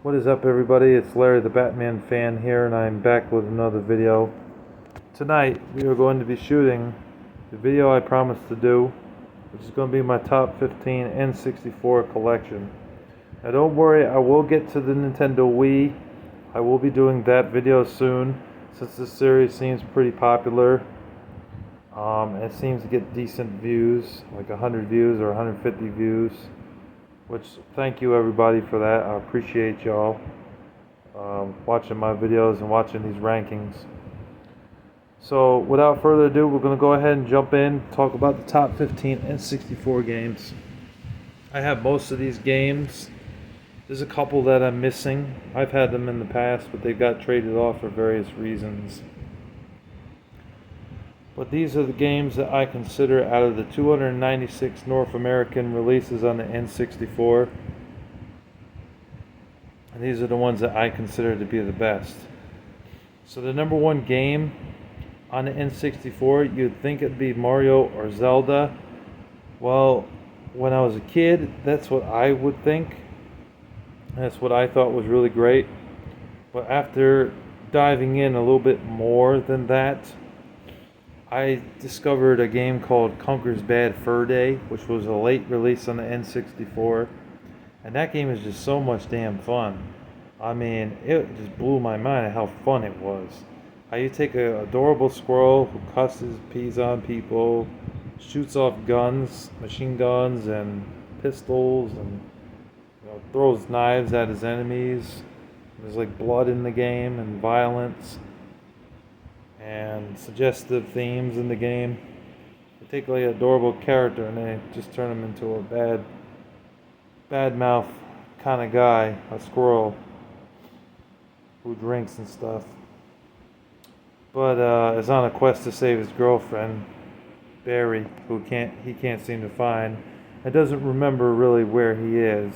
What is up, everybody? It's Larry the Batman fan here, and I'm back with another video. Tonight we are going to be shooting the video I promised to do, which is going to be my top 15 N64 collection. Now don't worry, I will get to the Nintendo Wii. I will be doing that video soon, since this series seems pretty popular. It seems to get decent views, like 100 views or 150 views. Which, thank you everybody for that. I appreciate y'all watching my videos and watching these rankings. So without further ado, we're going to go ahead and jump in, talk about the top 15 N64 games. I have most of these games. There's a couple that I'm missing. I've had them in the past, but they got traded off for various reasons. But these are the games that I consider, out of the 296 North American releases on the N64, and these are the ones that I consider to be the best. So the number one game on the N64, you'd think it'd be Mario or Zelda. Well, when I was a kid, that's what I would think. That's what I thought was really great. But after diving in a little bit more than that, I discovered a game called Conker's Bad Fur Day, which was a late release on the N64, and that game is just so much damn fun. I mean, it just blew my mind at how fun it was. How you take an adorable squirrel who cusses, pees on people, shoots off guns, machine guns and pistols, and throws knives at his enemies. There's like blood in the game and violence and suggestive themes in the game. They take like an adorable character and they just turn him into a bad mouth kind of guy, a squirrel who drinks and stuff. But is on a quest to save his girlfriend, Barry, who he can't seem to find, and doesn't remember really where he is.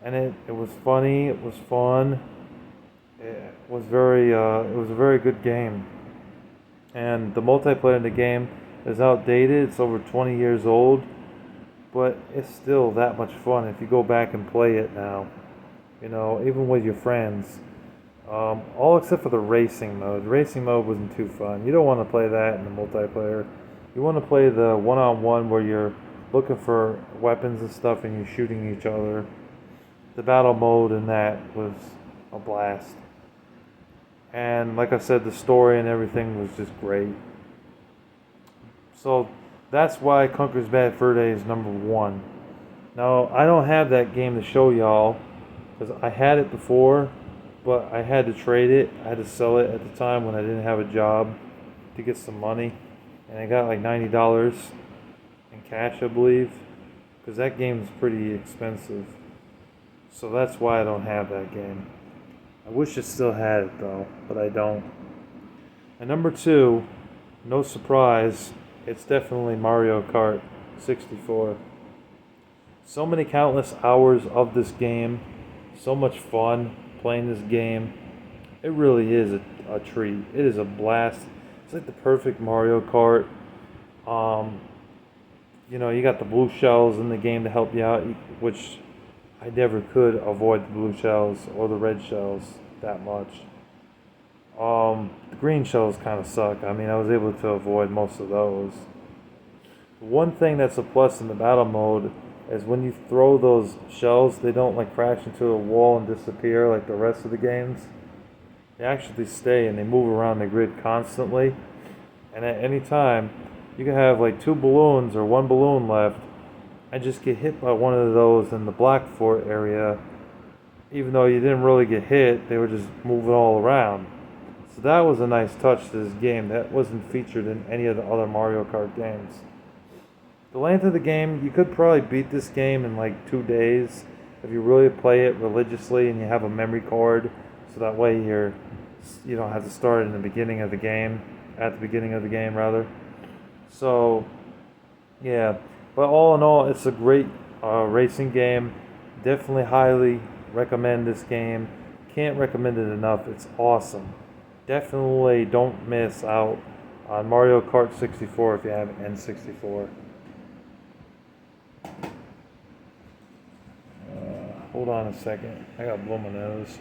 And it was funny, it was fun, it was a very good game. And the multiplayer in the game is outdated. It's over 20 years old, but it's still that much fun if you go back and play it now. Even with your friends. All except for the racing mode. The racing mode wasn't too fun. You don't want to play that in the multiplayer. You want to play the one-on-one where you're looking for weapons and stuff and you're shooting each other. The battle mode in that was a blast. And like I said, the story and everything was just great. So that's why Conker's Bad Fur Day is number one. Now, I don't have that game to show y'all, because I had it before, but I had to trade it. I had to sell it at the time when I didn't have a job to get some money. And I got like $90 in cash, I believe, because that game is pretty expensive. So that's why I don't have that game. I wish I still had it though, but I don't. And number two, no surprise, it's definitely Mario Kart 64. So many countless hours of this game, so much fun playing this game. It really is a treat. It is a blast. It's like the perfect Mario Kart. You got the blue shells in the game to help you out, which I never could avoid the blue shells or the red shells that much. The green shells kind of suck. I mean, I was able to avoid most of those. One thing that's a plus in the battle mode is when you throw those shells, they don't like crash into a wall and disappear like the rest of the games. They actually stay and they move around the grid constantly. And at any time, you can have like two balloons or one balloon left and just get hit by one of those in the black fort area. Even though you didn't really get hit, they were just moving all around. So that was a nice touch to this game. That wasn't featured in any of the other Mario Kart games. The length of the game, you could probably beat this game in like 2 days if you really play it religiously and you have a memory card, so that way you don't have to start in the beginning of the game, at the beginning of the game rather. So yeah, but all in all, it's a great racing game. Definitely highly recommend this game. Can't recommend it enough. It's awesome. Definitely don't miss out on Mario Kart 64 if you have an N64. Hold on a second. I gotta blow my nose.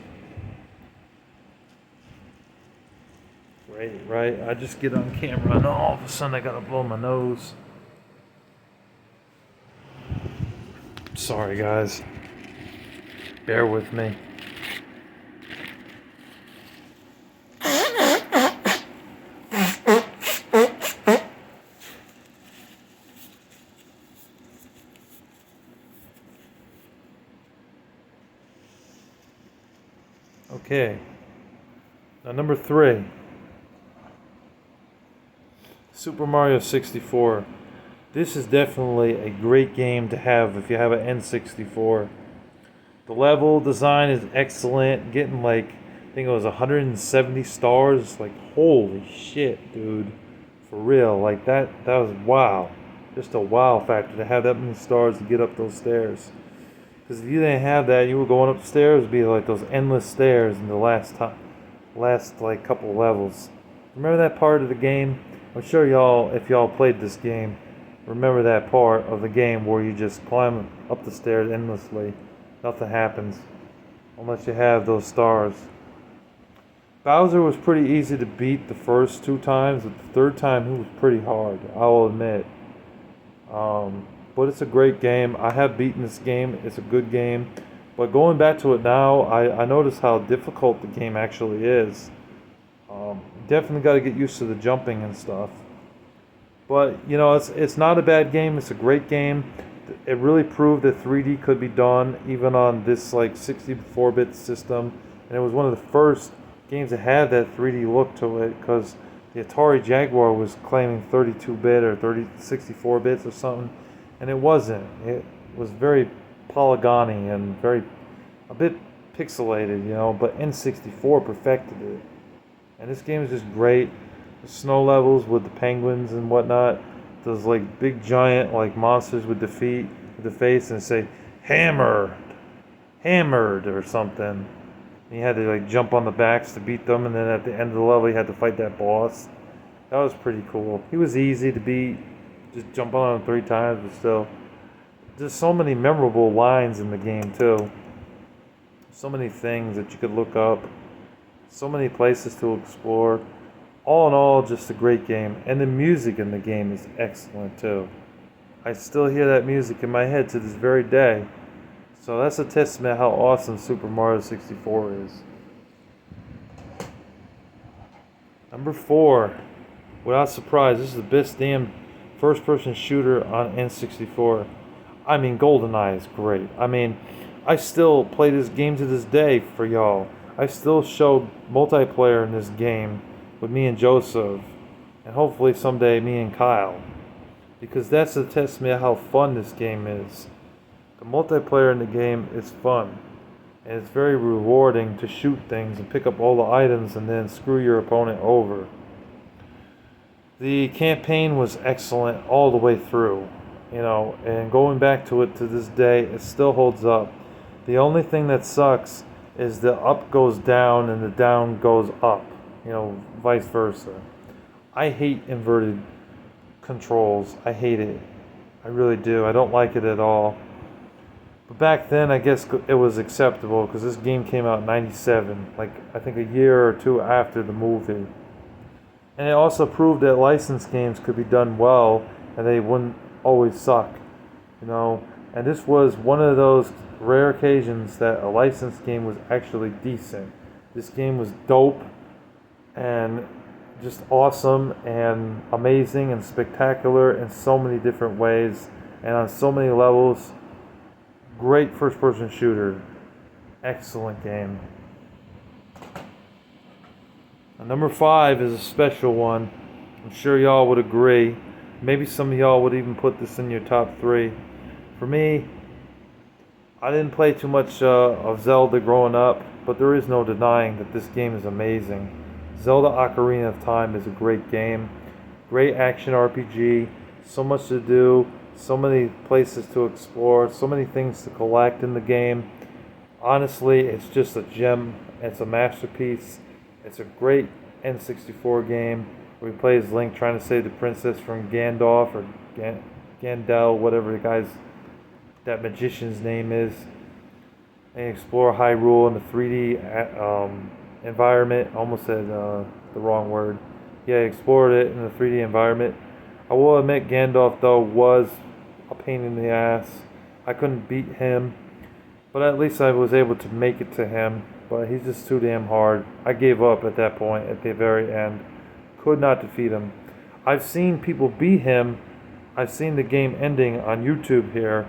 Great, right? I just get on camera and all of a sudden I gotta blow my nose. Sorry, guys. Bear with me. Okay. Now, number 3. Super Mario 64. This is definitely a great game to have if you have an N64. The level design is excellent. Getting like, I think it was 170 stars. Like, holy shit, dude. For real. Like, that was wow. Just a wow factor to have that many stars to get up those stairs. Because if you didn't have that, you were going up the stairs, it'd be like those endless stairs in the last like couple levels. Remember that part of the game? I'm sure y'all, if y'all played this game, remember that part of the game where you just climb up the stairs endlessly. Nothing happens unless you have those stars. Bowser was pretty easy to beat the first 2 times, but the third time he was pretty hard, I'll admit. But it's a great game. I have beaten this game. It's a good game. But going back to it now, I notice how difficult the game actually is. Definitely got to get used to the jumping and stuff. But, you know, it's not a bad game. It's a great game. It really proved that 3D could be done even on this like 64-bit system. And it was one of the first games that had that 3D look to it, because the Atari Jaguar was claiming 32-bit or 64 bits or something. And it wasn't. It was very polygony and a bit pixelated, you know, but N64 perfected it. And this game is just great. The snow levels with the penguins and whatnot, those like big giant like monsters with the face and say, hammered or something. And you had to like jump on the backs to beat them, and then at the end of the level you had to fight that boss. That was pretty cool. He was easy to beat. Just jump on him 3 times, but still. There's so many memorable lines in the game, too. So many things that you could look up. So many places to explore. All in all, just a great game. And the music in the game is excellent, too. I still hear that music in my head to this very day. So that's a testament how awesome Super Mario 64 is. Number 4. Without surprise, this is the best damn first-person shooter on N64. I mean, GoldenEye is great. I mean, I still play this game to this day for y'all. I still show multiplayer in this game with me and Joseph, and hopefully someday me and Kyle, because that's a testament of how fun this game is. The multiplayer in the game is fun, and it's very rewarding to shoot things and pick up all the items and then screw your opponent over. The campaign was excellent all the way through, you know, and going back to it to this day, it still holds up. The only thing that sucks is the up goes down and the down goes up, you know, vice versa. I hate inverted controls. I hate it. I really do. I don't like it at all. But back then, I guess it was acceptable because this game came out in '97, like I think a year or 2 after the movie. And it also proved that licensed games could be done well and they wouldn't always suck, you know. And this was one of those rare occasions that a licensed game was actually decent. This game was dope and just awesome and amazing and spectacular in so many different ways and on so many levels. Great first-person shooter. Excellent game. Number 5 is a special one. I'm sure y'all would agree. Maybe some of y'all would even put this in your top 3. For me, I didn't play too much of Zelda growing up, but there is no denying that this game is amazing. Zelda Ocarina of Time is a great game. Great action RPG. So much to do. So many places to explore. So many things to collect in the game. Honestly, it's just a gem. It's a masterpiece. It's a great N64 game where he plays Link trying to save the princess from Gandalf or Gandel, whatever that magician's name is. and explore Hyrule in the 3D environment. Almost said the wrong word. Yeah, explored it in the 3D environment. I will admit Gandalf though was a pain in the ass. I couldn't beat him, but at least I was able to make it to him. But he's just too damn hard. I gave up at that point at the very end. Could not defeat him. I've seen people beat him. I've seen the game ending on YouTube here,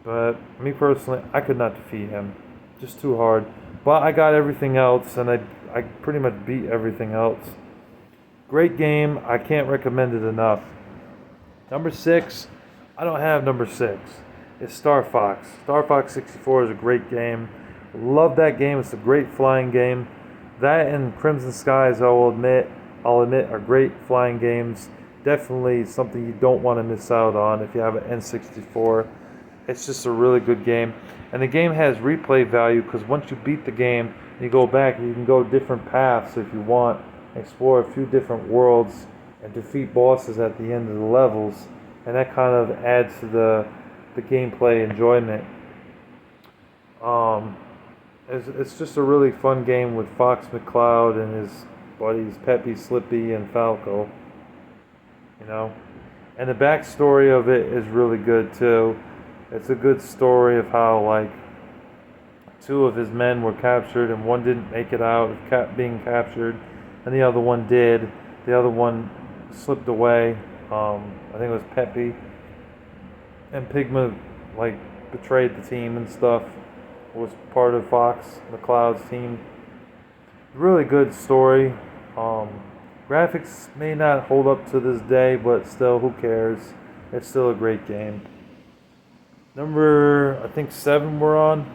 but me personally, I could not defeat him. Just too hard. But I got everything else, and I pretty much beat everything else. Great game. I can't recommend it enough. Number 6, I don't have number 6. It's Star Fox. Star Fox 64 is a great game. Love that game. It's a great flying game. That and Crimson Skies, I'll admit, are great flying games. Definitely something you don't want to miss out on if you have an N64. It's just a really good game. And the game has replay value because once you beat the game, you go back and you can go different paths if you want, explore a few different worlds, and defeat bosses at the end of the levels. And that kind of adds to the gameplay enjoyment. It's just a really fun game with Fox McCloud and his buddies Peppy, Slippy, and Falco. You know, and the backstory of it is really good too. It's a good story of how like 2 of his men were captured and one didn't make it out of being captured, and the other one did. The other one slipped away. I think it was Peppy, and Pigma like betrayed the team and stuff. Was part of Fox McCloud's team. Really good story. Graphics may not hold up to this day, but still, who cares? It's still a great game. Number, I think 7 we're on.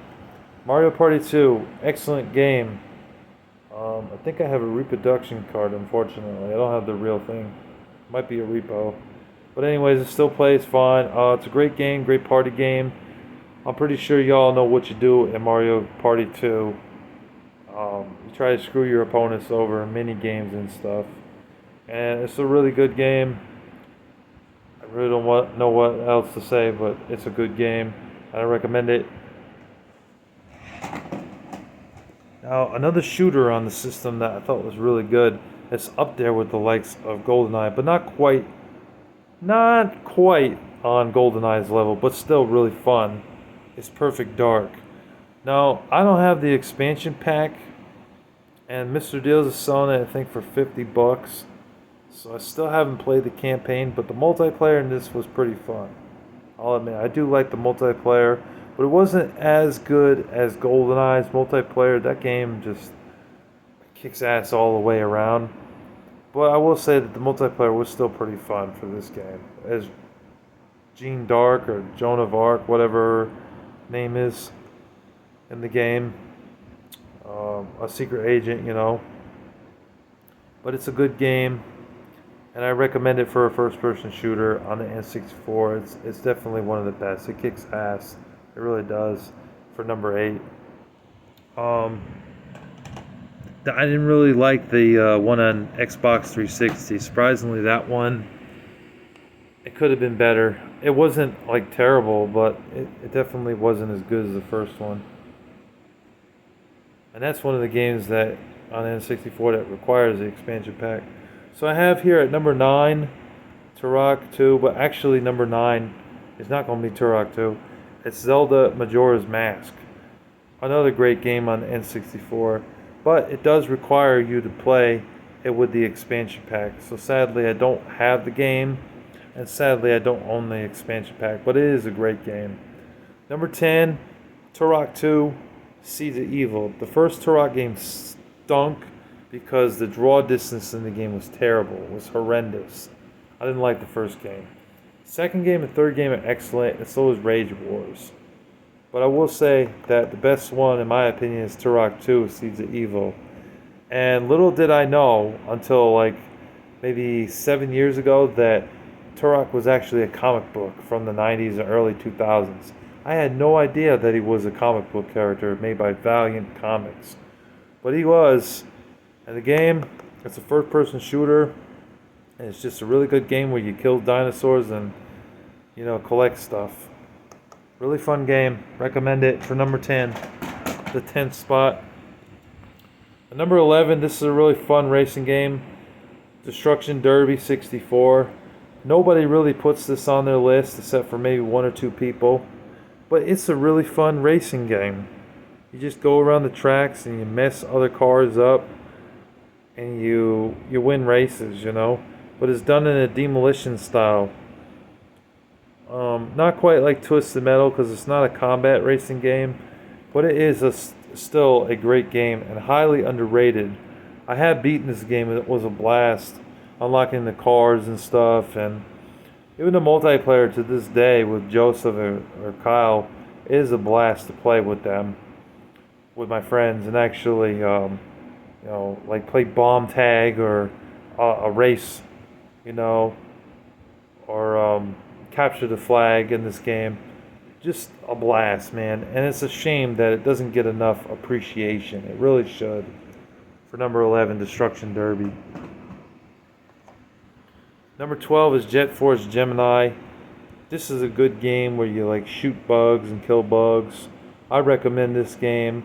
Mario Party 2, excellent game. I think I have a reproduction card, unfortunately. I don't have the real thing. Might be a repo. But anyways, it still plays fine. It's a great game, great party game. I'm pretty sure y'all know what you do in Mario Party 2. You try to screw your opponents over in mini games and stuff. And it's a really good game. I really don't know what else to say, but it's a good game. I recommend it. Now, another shooter on the system that I thought was really good. It's up there with the likes of GoldenEye, but not quite on GoldenEye's level, but still really fun. It's Perfect Dark. Now, I don't have the expansion pack, and Mr. Deals is selling it, I think, for $50. So I still haven't played the campaign, but the multiplayer in this was pretty fun. I'll admit, I do like the multiplayer, but it wasn't as good as GoldenEye's multiplayer. That game just kicks ass all the way around. But I will say that the multiplayer was still pretty fun for this game. As Jean d'Arc or Joan of Arc, whatever her name is in the game. A secret agent, you know. But it's a good game, and I recommend it for a first-person shooter on the N64. It's definitely one of the best. It kicks ass. It really does. For number 8. I didn't really like the one on Xbox 360. Surprisingly, that one, it could have been better. It wasn't like terrible, but it definitely wasn't as good as the first one. And that's one of the games that on N64 that requires the expansion pack. So I have here at number 9, Turok 2, but actually number 9 is not going to be Turok 2. It's Zelda Majora's Mask. Another great game on N64, but it does require you to play it with the expansion pack. So sadly I don't have the game, and sadly I don't own the expansion pack, but it is a great game. Number 10, Turok 2, Seeds of Evil. The first Turok game stunk because the draw distance in the game was terrible. It was horrendous. I didn't like the first game. Second game and third game are excellent, and so is Rage Wars. But I will say that the best one, in my opinion, is Turok 2, Seeds of Evil. And little did I know until like maybe 7 years ago that Turok was actually a comic book from the 90s and early 2000s. I had no idea that he was a comic book character made by Valiant Comics. But he was. And the game, it's a first-person shooter. And it's just a really good game where you kill dinosaurs and, you know, collect stuff. Really fun game. Recommend it for number 10. the 10th spot. At number 11, this is a really fun racing game. Destruction Derby 64. Nobody really puts this on their list except for maybe one or two people. But it's a really fun racing game. You just go around the tracks and you mess other cars up and you win races, you know. But it's done in a demolition style. Not quite like Twisted Metal because it's not a combat racing game, but it is still a great game and highly underrated. I have beaten this game and it was a blast, unlocking the cars and stuff, and even the multiplayer to this day with Joseph or Kyle is a blast to play with them, with my friends, and actually, like play bomb tag or a race, or capture the flag in this game. Just a blast, man. And it's a shame that it doesn't get enough appreciation. It really should. For number 11, Destruction Derby. Number 12 is Jet Force Gemini. This is a good game where you like shoot bugs and kill bugs. I recommend this game.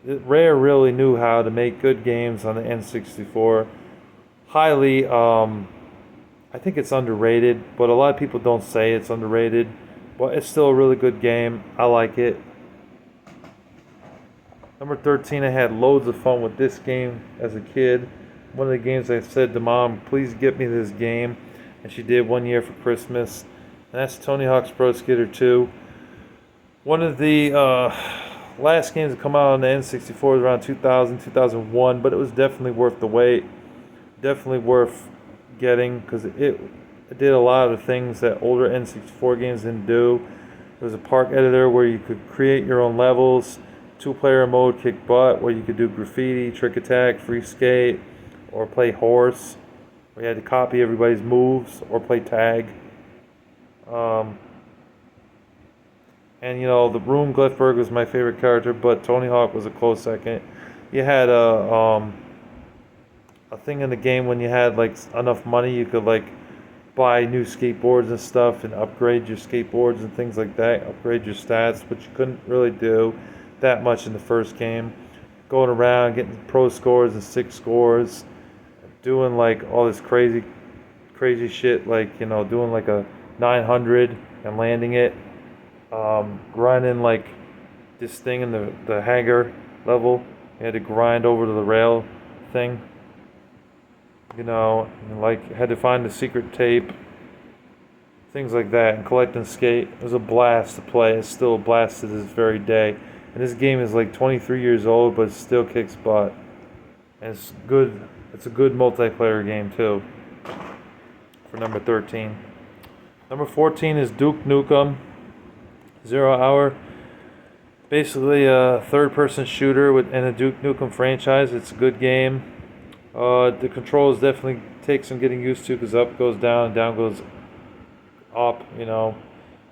Rare really knew how to make good games on the N64. Highly, I think it's underrated, but a lot of people don't say it's underrated. But it's still a really good game. I like it. Number 13, I had loads of fun with this game as a kid. One of the games I said to Mom, please get me this game. And she did one year for Christmas. And that's Tony Hawk's Pro Skater 2. One of the last games to come out on the N64 was around 2000, 2001. But it was definitely worth the wait. Definitely worth getting because it did a lot of things that older N64 games didn't do. There was a park editor where you could create your own levels. 2-player mode, kick butt, where you could do graffiti, trick attack, free skate, or play horse, where you had to copy everybody's moves, or play tag. And the Room Glifberg was my favorite character, but Tony Hawk was a close second. You had a thing in the game when you had like enough money, you could like buy new skateboards and stuff and upgrade your skateboards and things like that, upgrade your stats, which you couldn't really do that much in the first game. Going around getting pro scores and 6 scores, doing like all this crazy shit, like doing like a 900 and landing it, grinding like this thing in the hangar level. You had to grind over to the rail thing, and like had to find the secret tape, things like that, and collect and skate. It was a blast to play. It's still a blast to this very day. And this game is like 23 years old, but it still kicks butt. And it's good. It's a good multiplayer game too. For number 13. Number 14 is Duke Nukem 0 Hour. Basically a third-person shooter in a Duke Nukem franchise. It's a good game. The controls definitely take some getting used to because up goes down and down goes up,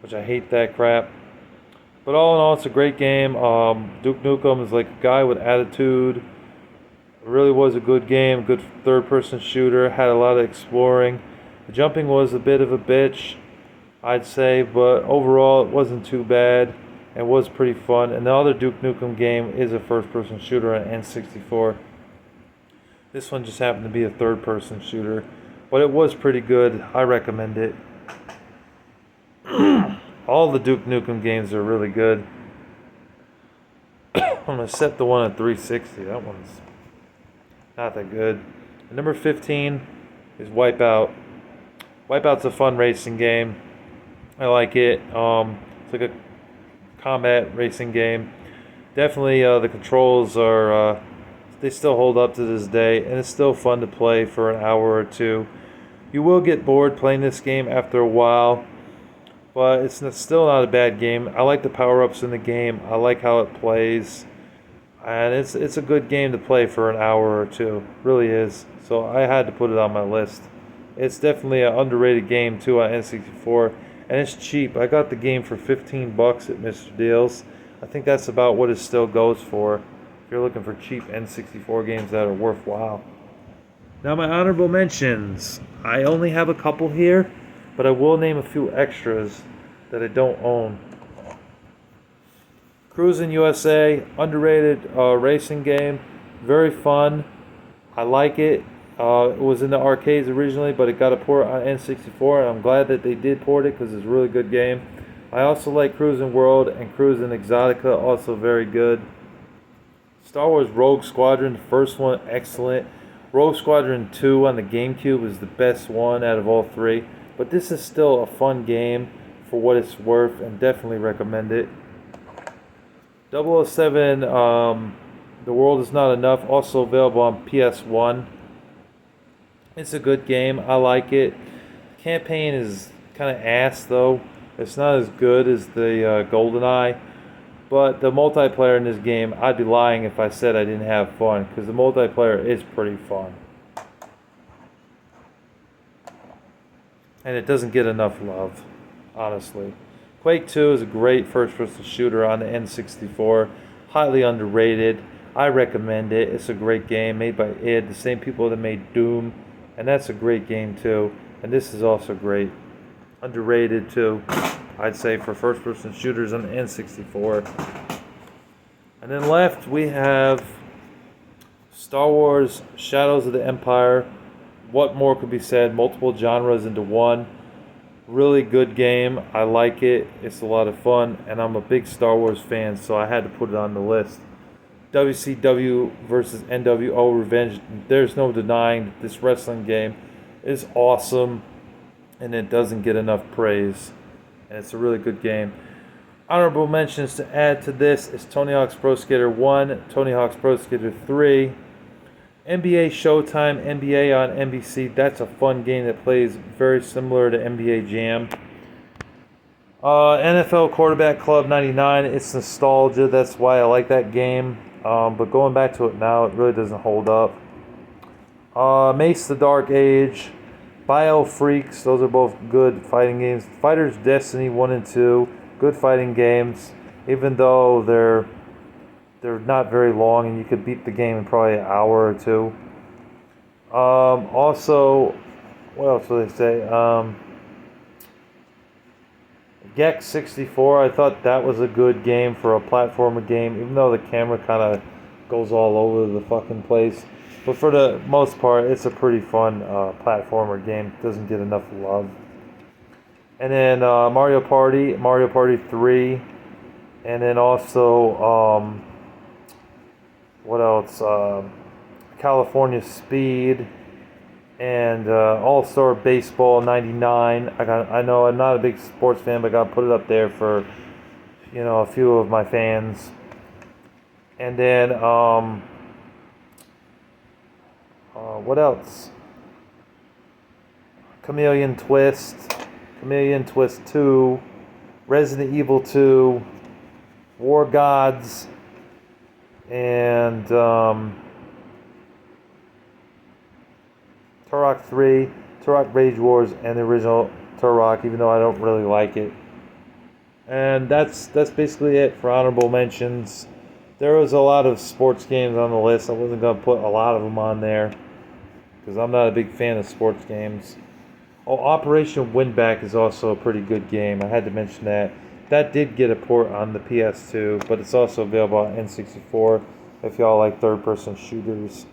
which I hate that crap. But all in all, it's a great game. Duke Nukem is like a guy with attitude. It really was a good game, good third-person shooter. Had a lot of exploring. The jumping was a bit of a bitch, I'd say, but overall it wasn't too bad. It was pretty fun. And the other Duke Nukem game is a first-person shooter on N64. This one just happened to be a third-person shooter, but it was pretty good. I recommend it. All the Duke Nukem games are really good. I'm going to set the one at 360. That one's not that good. And number 15 is Wipeout. Wipeout's a fun racing game. I like it. It's like a combat racing game. Definitely the controls are... they still hold up to this day, and it's still fun to play for an hour or two. You will get bored playing this game after a while, but it's still not a bad game. I like the power-ups in the game. I like how it plays, and it's a good game to play for an hour or two. It really is. So I had to put it on my list. It's definitely an underrated game too on N64, and it's cheap. I got the game for $15 at Mr. Deals. I think that's about what it still goes for. If you're looking for cheap N64 games that are worthwhile. Now my honorable mentions. I only have a couple here, but I will name a few extras that I don't own. Cruising USA, underrated racing game. Very fun. I like it. It was in the arcades originally, but it got a port on N64, and I'm glad that they did port it because it's a really good game. I also like Cruising World and Cruising Exotica, also very good. Star Wars Rogue Squadron, the first one, excellent. Rogue Squadron 2 on the GameCube is the best one out of all three, but this is still a fun game for what it's worth, and definitely recommend it. 007, The World Is Not Enough, also available on PS1. It's a good game. I like it. Campaign is kind of ass though. It's not as good as the GoldenEye, but the multiplayer in this game, I'd be lying if I said I didn't have fun, because the multiplayer is pretty fun. And it doesn't get enough love, honestly. Quake 2 is a great first-person shooter on the N64. Highly underrated. I recommend it. It's a great game made by id, the same people that made Doom. And that's a great game too. And this is also great. Underrated too, I'd say, for first-person shooters on the N64. And then left we have Star Wars Shadows of the Empire. What more could be said? Multiple genres into one. Really good game. I like it. It's a lot of fun. And I'm a big Star Wars fan, so I had to put it on the list. WCW versus NWO Revenge. There's no denying that this wrestling game is awesome, and it doesn't get enough praise. And it's a really good game. Honorable mentions to add to this is Tony Hawk's Pro Skater 1, Tony Hawk's Pro Skater 3, NBA Showtime, NBA on NBC. That's a fun game that plays very similar to NBA Jam. NFL Quarterback Club 99. It's nostalgia. That's why I like that game. But going back to it now, it really doesn't hold up. Mace the Dark Age, Bio Freaks, those are both good fighting games. Fighter's Destiny 1 and 2, good fighting games, even though they're not very long and you could beat the game in probably an hour or two. Also, what else do they say? Gex 64, I thought that was a good game for a platformer game, even though the camera kind of goes all over the fucking place. But for the most part, it's a pretty fun platformer game. Doesn't get enough love. And then Mario Party 3, and then also, what else? California Speed, and All-Star Baseball 99. I know I'm not a big sports fan, but I gotta put it up there for, a few of my fans. And then what else? Chameleon Twist 2, Resident Evil 2, War Gods, and Turok 3, Turok Rage Wars, and the original Turok, even though I don't really like it. And that's basically it for honorable mentions. There was a lot of sports games on the list. I wasn't going to put a lot of them on there, because I'm not a big fan of sports games. Oh, Operation Winback is also a pretty good game. I had to mention that. That did get a port on the PS2, but it's also available on N64 if y'all like third-person shooters.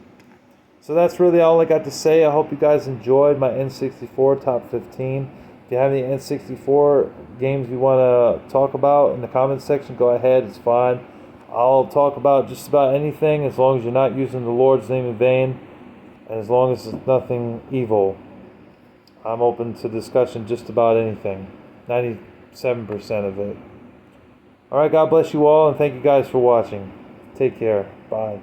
So that's really all I got to say. I hope you guys enjoyed my N64 top 15. If you have any N64 games you want to talk about in the comments section, go ahead. It's fine. I'll talk about just about anything as long as you're not using the Lord's name in vain, and as long as it's nothing evil. I'm open to discussion just about anything. 97% of it. Alright, God bless you all, and thank you guys for watching. Take care. Bye.